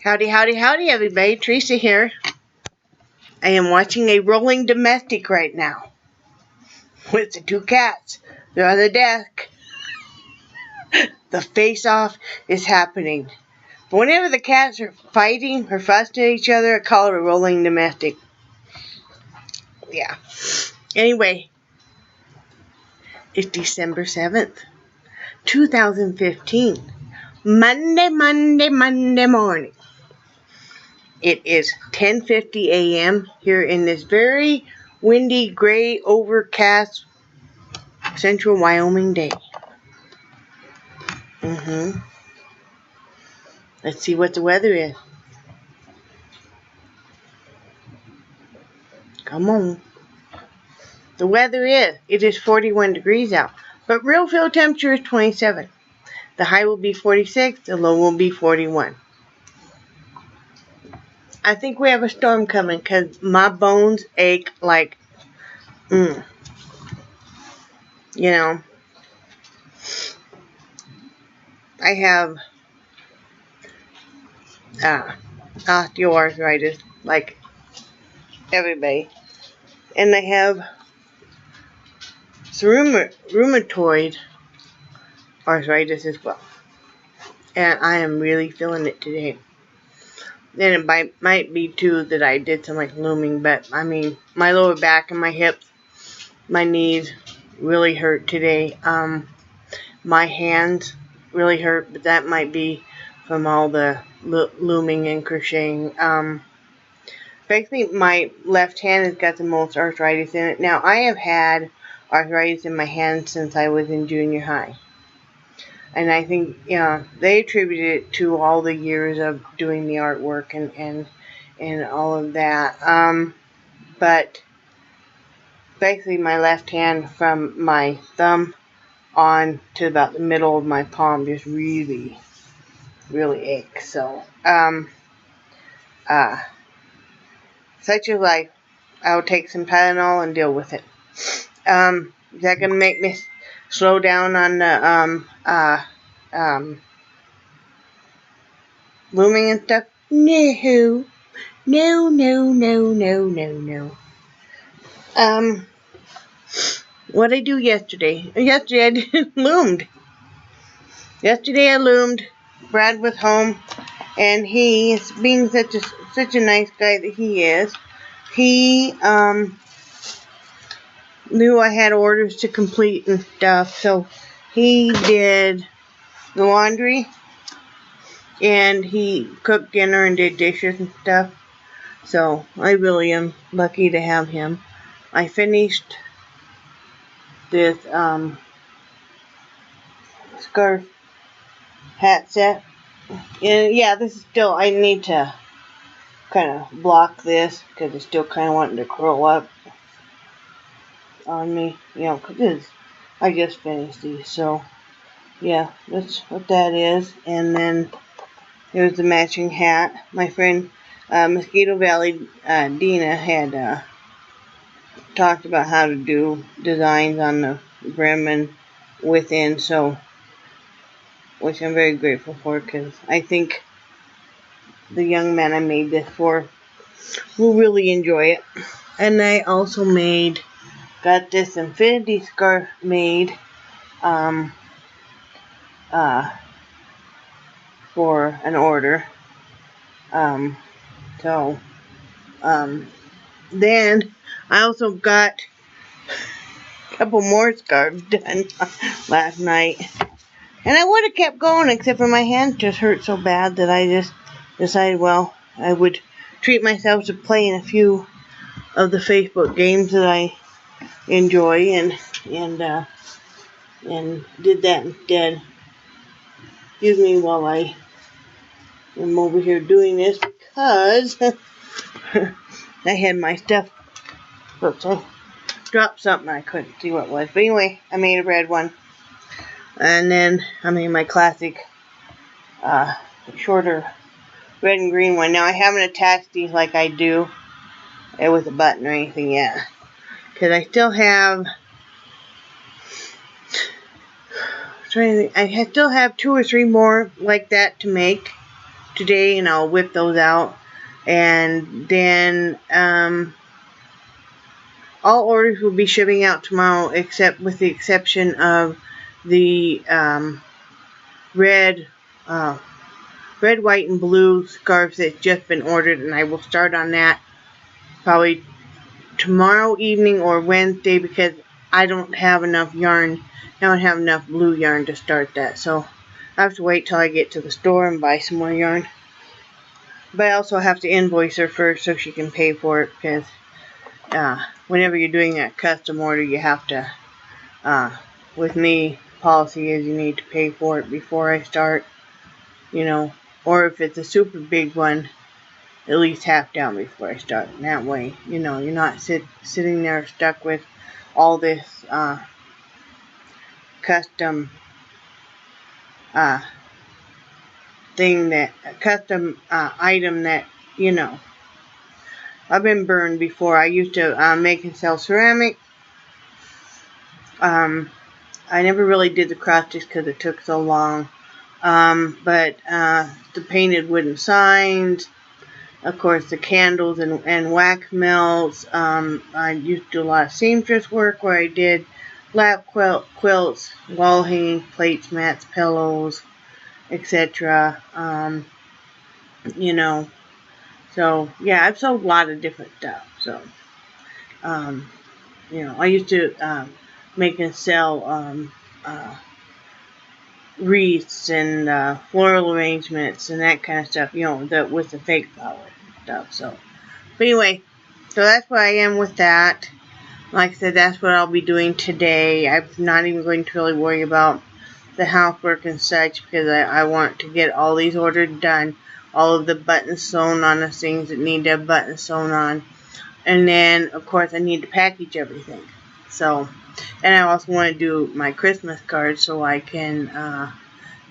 Howdy, howdy, howdy, everybody. Theresa here. I am watching a rolling domestic right now with the two cats. They're on the desk. The face-off is happening. But whenever the cats are fighting or fussing at each other, I call it a rolling domestic. Yeah. Anyway, it's December 7th, 2015. Monday morning. It is 10:50 a.m. here in this very windy, gray, overcast central Wyoming day. Let's see what the weather is. Come on. The weather it is 41 degrees out, but real feel temperature is 27. The high will be 46, the low will be 41. I think we have a storm coming because my bones ache like, you know, I have osteoarthritis like everybody, and I have rheumatoid arthritis as well, and I am really feeling it today. Then it might be too that I did some like looming, but I mean my lower back and my hips, my knees really hurt today. My hands really hurt, but that might be from all the looming and crocheting. Basically my left hand has got the most arthritis in it. Now I have had arthritis in my hand since I was in junior high. And I think, they attributed it to all the years of doing the artwork and all of that. But basically my left hand from my thumb on to about the middle of my palm just really, really aches. So, such is life. I'll take some Tylenol and deal with it. Is that gonna make me slow down on the looming and stuff? No. What I do yesterday? Yesterday I loomed. Yesterday I loomed. Brad was home, and he, being such a nice guy that he is, he knew I had orders to complete and stuff, so he did the laundry, and he cooked dinner and did dishes and stuff. So I really am lucky to have him. I finished this scarf hat set, and yeah, this is still, I need to kind of block this because it's still kind of wanting to curl up on me, because I just finished these. So yeah, that's what that is. And then there's the matching hat. My friend Mosquito Valley Dina had talked about how to do designs on the brim and within, so, which I'm very grateful for, because I think the young man I made this for will really enjoy it. And I also got this infinity scarf made for an order. Then I also got a couple more scarves done last night. And I would have kept going, except for my hands just hurt so bad that I just decided, well, I would treat myself to playing a few of the Facebook games that I enjoy, and did that instead. Excuse me while I am over here doing this, because I had my stuff. Oops, I dropped something. I couldn't see what it was. But anyway, I made a red one. And then I made my classic shorter red and green one. Now I haven't attached these like I do with a button or anything yet, because I still have I still have 2 or 3 more like that to make. today, and I'll whip those out. And then all orders will be shipping out tomorrow, except with the exception of the red, white, and blue scarves that's just been ordered, and I will start on that probably tomorrow evening or Wednesday, because I don't have enough yarn. I don't have enough blue yarn to start that, so I have to wait till I get to the store and buy some more yarn. But I also have to invoice her first so she can pay for it, because whenever you're doing a custom order, you have to, with me, policy is you need to pay for it before I start, you know, or if it's a super big one, at least half down before I start. And that way, you know, you're not sitting there stuck with all this custom item that, you know, I've been burned before. I used to make and sell ceramic. I never really did the cross stitch because it took so long. But the painted wooden signs, of course, the candles and wax melts. I used to do a lot of seamstress work where I did lap quilts, wall hanging, plates, mats, pillows, etc. You know, so yeah, I've sold a lot of different stuff. So, you know, I used to make and sell wreaths and floral arrangements and that kind of stuff, you know, with the fake flowers and stuff. So, but anyway, so that's where I am with that. Like I said, that's what I'll be doing today. I'm not even going to really worry about the housework and such, because I want to get all these orders done. All of the buttons sewn on the things that need to have buttons sewn on. And then, of course, I need to package everything. So, and I also want to do my Christmas cards so I can,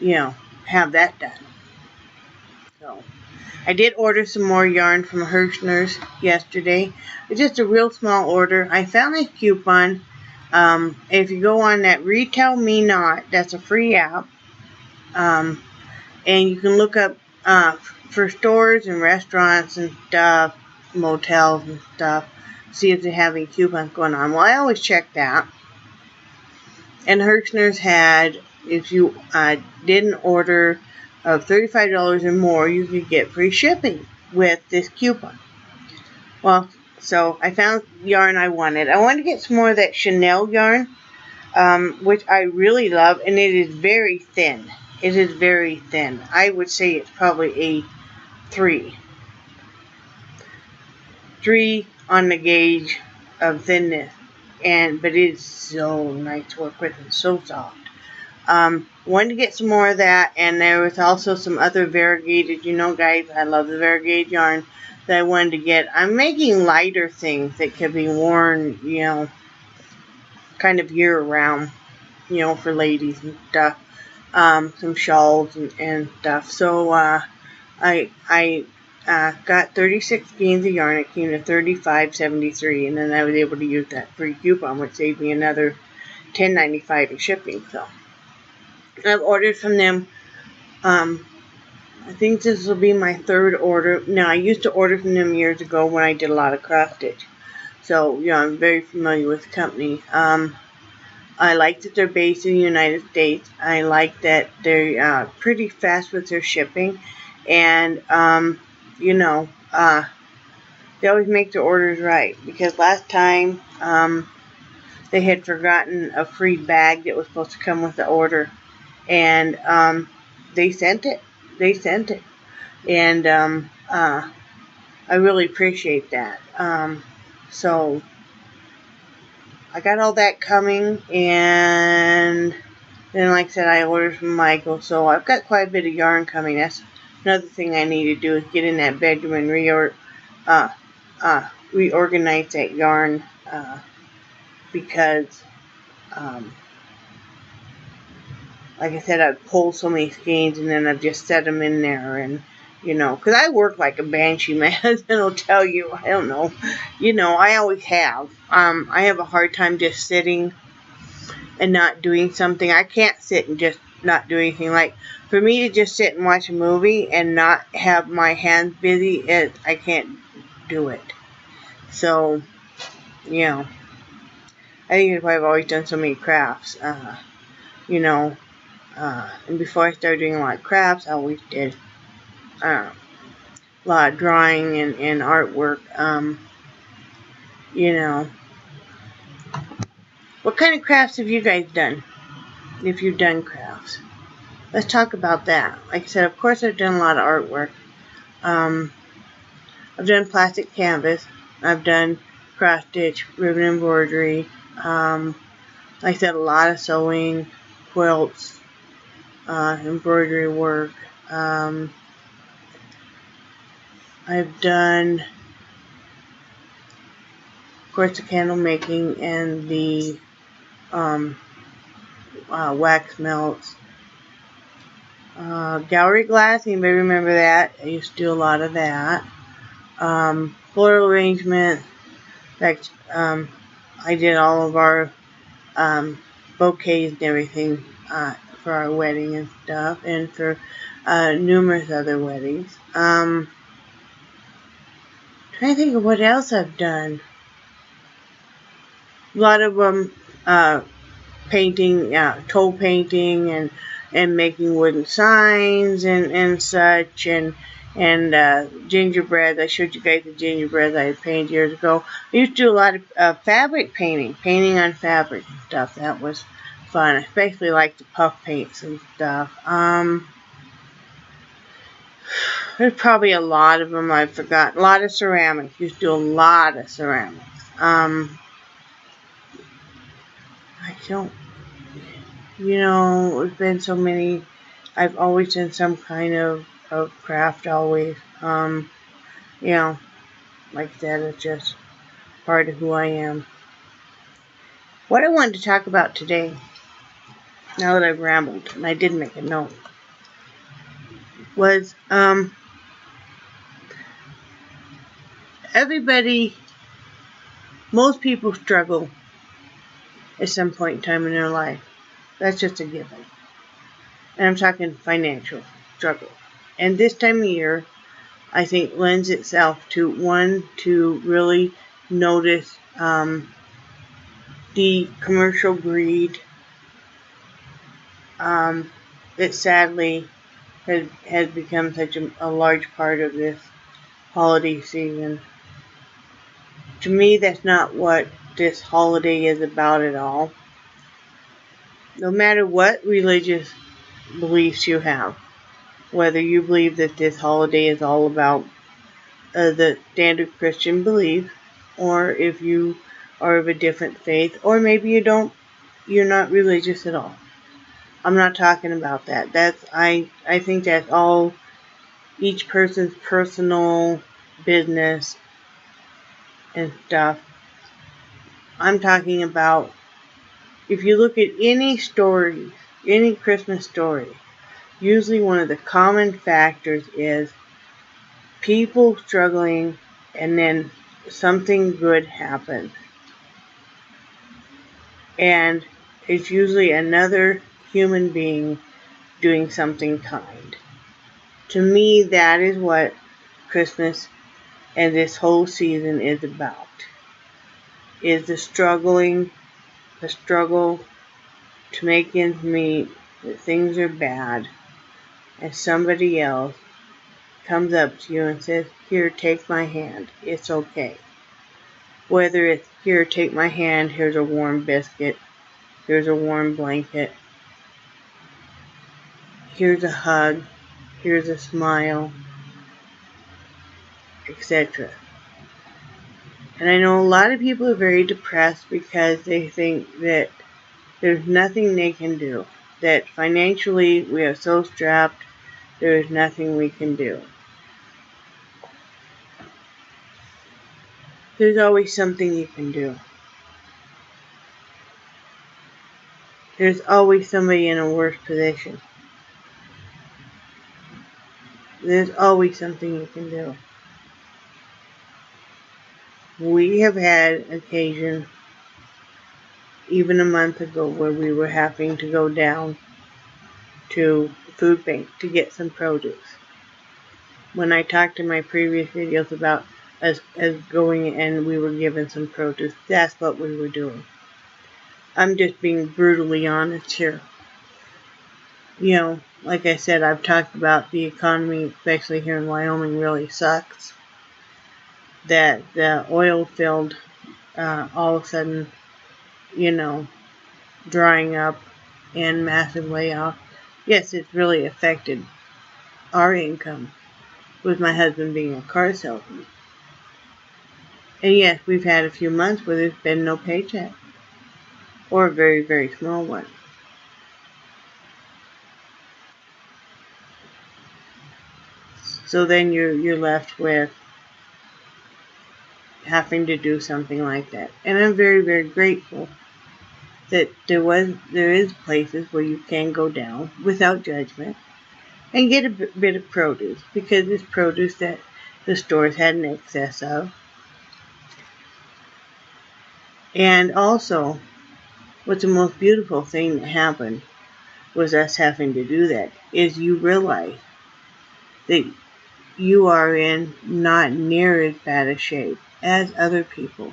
you know, have that done. So, I did order some more yarn from Hirschner's yesterday. It's just a real small order. I found a coupon. If you go on that Retail Me Not, that's a free app. And you can look up for stores and restaurants and stuff, motels and stuff, see if they have any coupons going on. Well, I always check that. And Hirschner's had, if you did an order of $35 or more, you could get free shipping with this coupon. Well, so I found yarn I wanted. I wanted to get some more of that Chanel yarn, which I really love, and it is very thin. It is very thin. I would say it's probably a 3. 3 on the gauge of thinness, but it is so nice to work with and so soft. Wanted to get some more of that, and there was also some other variegated, you know guys, I love the variegated yarn that I wanted to get. I'm making lighter things that could be worn, you know, kind of year round, you know, for ladies and stuff. Some shawls and stuff. So, I got 36 skeins of yarn. It came to $35.73, and then I was able to use that free coupon, which saved me another $10.95 in shipping. So, I've ordered from them. I think this will be my 3rd order. Now, I used to order from them years ago when I did a lot of cross stitch. So, you know, I'm very familiar with the company. I like that they're based in the United States. I like that they're pretty fast with their shipping. And, you know, they always make their orders right. Because last time, they had forgotten a free bag that was supposed to come with the order. And they sent it. They sent it. And I really appreciate that. So I got all that coming, and then, like I said, I ordered from Michael, so I've got quite a bit of yarn coming. That's another thing I need to do, is get in that bedroom and reorganize that yarn, because, like I said, I've pulled so many skeins, and then I've just set them in there, and, you know, because I work like a banshee. My husband will tell you, I don't know, you know, I always have. I have a hard time just sitting and not doing something. I can't sit and just not do anything. Like, for me to just sit and watch a movie and not have my hands busy, I can't do it. So, you know, I think that's why I've always done so many crafts. You know, and before I started doing a lot of crafts, I always did a lot of drawing and artwork. You know, what kind of crafts have you guys done? If you've done crafts, let's talk about that. Like I said, of course I've done a lot of artwork. I've done plastic canvas. I've done cross stitch, ribbon embroidery. Like I said, a lot of sewing, quilts, embroidery work. I've done, of course, the candle making and the wax melts. Gallery glass, anybody remember that? I used to do a lot of that. Floral arrangement. In fact, I did all of our bouquets and everything for our wedding and stuff, and for numerous other weddings. Trying to think of what else I've done. A lot of them painting, toe painting, and making wooden signs and such, and gingerbread. I showed you guys the gingerbread I had painted years ago. I used to do a lot of fabric painting on fabric and stuff. That was fun. I especially like the puff paints and stuff. There's probably a lot of them I've forgotten. A lot of ceramics. Used to do a lot of ceramics. I don't, there's been so many. I've always done some kind of craft always. Like that, it's just part of who I am. What I wanted to talk about today, now that I've rambled, and I did make a note, was most people struggle at some point in time in their life. That's just a given. And I'm talking financial struggle. And this time of year, I think lends itself to really notice the commercial greed that sadly has become such a large part of this holiday season. To me, that's not what this holiday is about at all. No matter what religious beliefs you have, whether you believe that this holiday is all about the standard Christian belief, or if you are of a different faith, or maybe you're not religious at all. I'm not talking about that. I think that's all each person's personal business and stuff. I'm talking about, if you look at any story, any Christmas story, usually one of the common factors is people struggling and then something good happens. And it's usually another human being doing something kind. To me, that is what Christmas and this whole season is about. Is the struggle to make ends meet, that things are bad, and somebody else comes up to you and says, "Here, take my hand, it's okay." Whether it's, "Here, take my hand, here's a warm biscuit, here's a warm blanket, here's a hug, here's a smile," etc. And I know a lot of people are very depressed because they think that there's nothing they can do. That financially we are so strapped, there is nothing we can do. There's always something you can do. There's always somebody in a worse position. There's always something you can do. We have had occasion, even a month ago, where we were having to go down to the food bank to get some produce. When I talked in my previous videos about us going and we were given some produce, that's what we were doing. I'm just being brutally honest here. You know, like I said, I've talked about the economy, especially here in Wyoming, really sucks. That the oil field, all of a sudden, you know, drying up and massive layoff. Yes, it's really affected our income, with my husband being a car salesman. And yes, we've had a few months where there's been no paycheck, or a very, very small one. So then you're left with having to do something like that. And I'm very, very grateful that there is places where you can go down without judgment and get a bit of produce, because it's produce that the stores had an excess of. And also, what's the most beautiful thing that happened was us having to do that, is you realize that you are in not near as bad a shape as other people.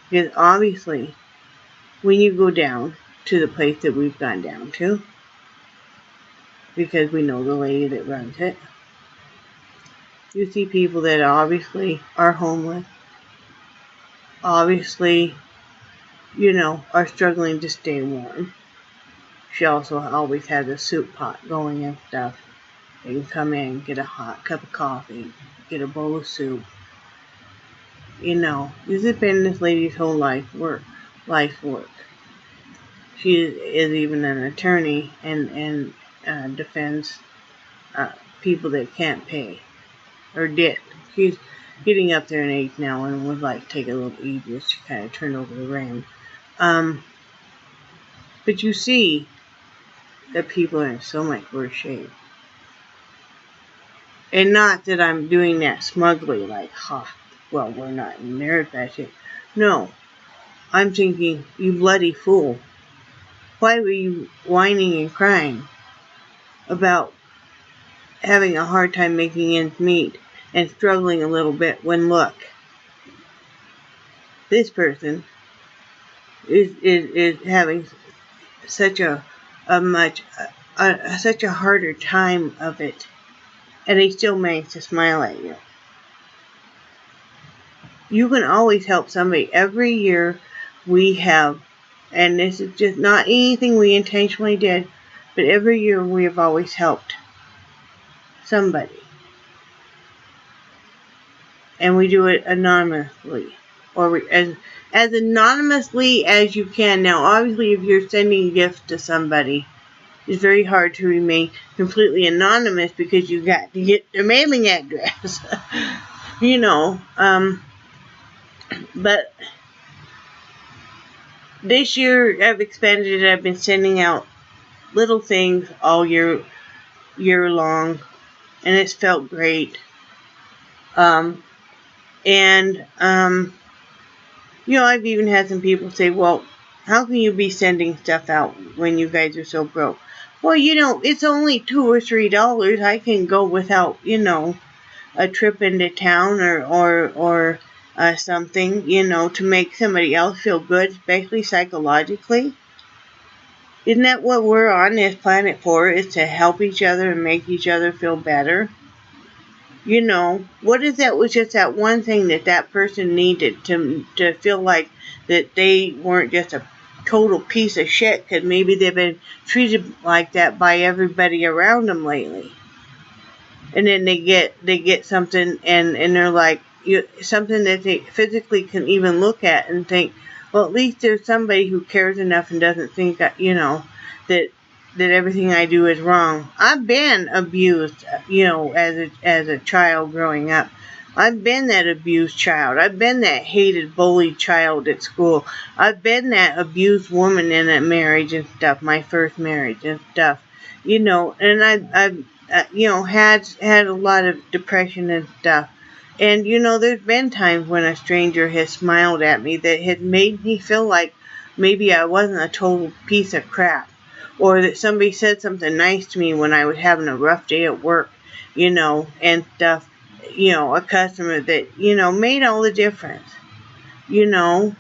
Because obviously, when you go down to the place that we've gone down to, because we know the lady that runs it, you see people that obviously are homeless, obviously, you know, are struggling to stay warm. She also always has a soup pot going and stuff. They can come in, get a hot cup of coffee, get a bowl of soup. You know, this has been this lady's whole life's work. She is even an attorney and defends people that can't pay, or did. She's getting up there in age now and would like to take it a little easier. She kind of turned over the reins. But you see that people are in so much worse shape. And not that I'm doing that smugly, like, well, we're not in their bad shape. No, I'm thinking, you bloody fool. Why were you whining and crying about having a hard time making ends meet and struggling a little bit when, look, this person is having such such a harder time of it, and they still manage to smile at you. You can always help somebody. Every year we have, and this is just not anything we intentionally did, but every year we have always helped somebody. And we do it anonymously, or as anonymously as you can. Now, obviously, if you're sending gifts to somebody, it's very hard to remain completely anonymous because you got to get their mailing address. You know, but this year I've expanded it. I've been sending out little things all year long, and it's felt great. You know, I've even had some people say, well, how can you be sending stuff out when you guys are so broke? Well, you know, it's only $2 or $3. I can go without, you know, a trip into town or something, you know, to make somebody else feel good, especially psychologically. Isn't that what we're on this planet for, is to help each other and make each other feel better? You know, what if that was just that one thing that person needed to feel like that they weren't just a total piece of shit, because maybe they've been treated like that by everybody around them lately. And then they get something and they're like, something that they physically can even look at and think, well, at least there's somebody who cares enough and doesn't think, you know, that everything I do is wrong. I've been abused, you know, as a child growing up. I've been that abused child. I've been that hated, bullied child at school. I've been that abused woman in a marriage and stuff, my first marriage and stuff, you know. And I've you know, had a lot of depression and stuff. And, you know, there's been times when a stranger has smiled at me that has made me feel like maybe I wasn't a total piece of crap. or that somebody said something nice to me when I was having a rough day at work, you know, and stuff, you know, a customer that, you know, made all the difference, you know.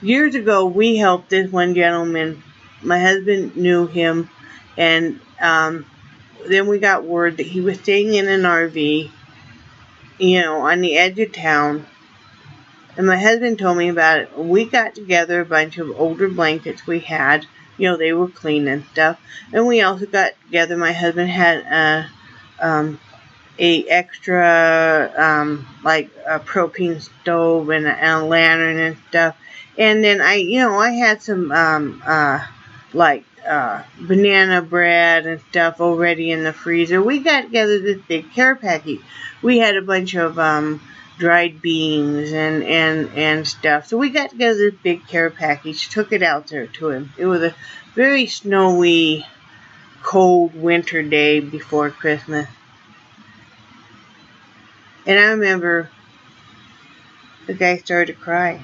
Years ago, we helped this one gentleman. My husband knew him, and then we got word that he was staying in an RV, you know, on the edge of town. And my husband told me about it. We got together a bunch of older blankets we had. You know, they were clean and stuff. And we also got together. My husband had a extra, like a propane stove and a lantern and stuff. And then I had some, banana bread and stuff already in the freezer. We got together this big care package. We had a bunch of, dried beans and stuff. So we got together this big care package, took it out there to him. It was a very snowy, cold winter day before Christmas. And I remember the guy started to cry.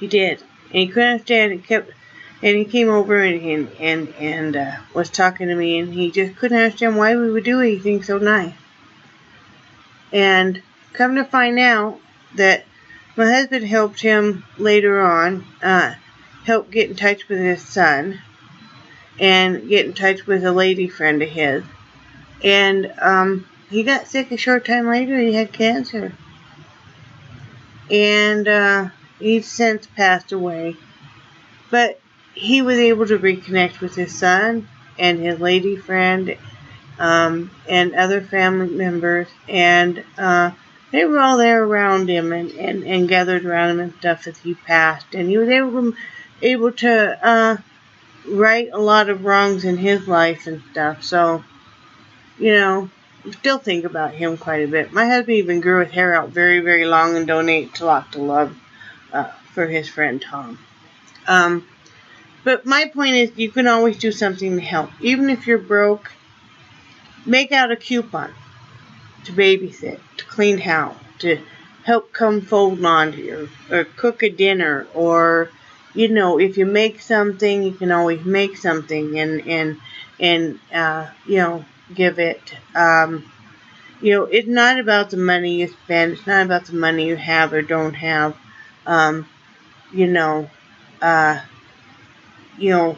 He did. And he couldn't understand it. And he came over and was talking to me, and he just couldn't understand why we would do anything so nice. And come to find out that my husband helped him later on, help get in touch with his son, and get in touch with a lady friend of his. And he got sick a short time later. He had cancer. And he's since passed away. But he was able to reconnect with his son and his lady friend, and other family members, and they were all there around him and gathered around him and stuff as he passed. And he was able to right a lot of wrongs in his life and stuff. So, you know, still think about him quite a bit. My husband even grew his hair out very, very long and donated a lot to love for his friend Tom. But my point is, you can always do something to help. Even if you're broke, make out a coupon to babysit, to clean house, to help come fold laundry, or cook a dinner, or, you know, if you make something, you can always make something and you know, give it. You know, it's not about the money you spend. It's not about the money you have or don't have. You know,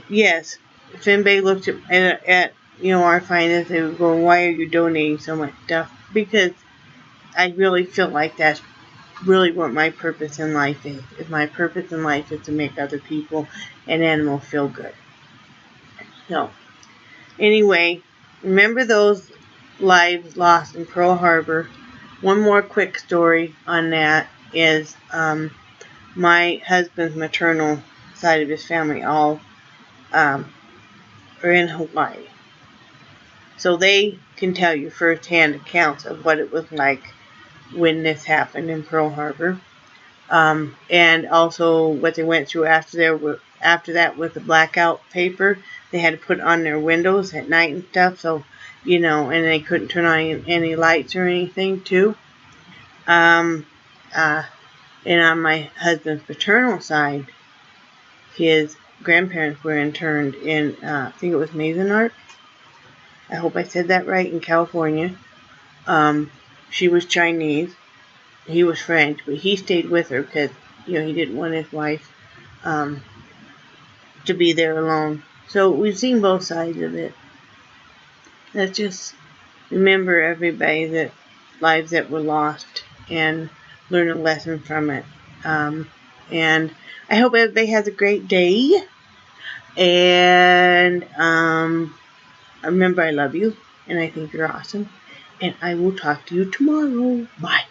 yes, if anybody looked at you know, our finances, they would go, why are you donating so much stuff? Because I really feel like that's really what my purpose in life is. My purpose in life is to make other people and animals feel good. So, anyway, remember those lives lost in Pearl Harbor. One more quick story on that is my husband's maternal side of his family all are in Hawaii. So they can tell you firsthand accounts of what it was like when this happened in Pearl Harbor. And also what they went through after that with the blackout paper. They had to put on their windows at night and stuff. So, you know, and they couldn't turn on any lights or anything too. And on my husband's paternal side, his grandparents were interned in, I think it was Mazenark. I hope I said that right, in California. She was Chinese. He was French, but he stayed with her because, you know, he didn't want his wife to be there alone. So we've seen both sides of it. Let's just remember, everybody, that lives that were lost and learn a lesson from it. And I hope everybody has a great day. And remember, I love you, and I think you're awesome. And I will talk to you tomorrow. Bye.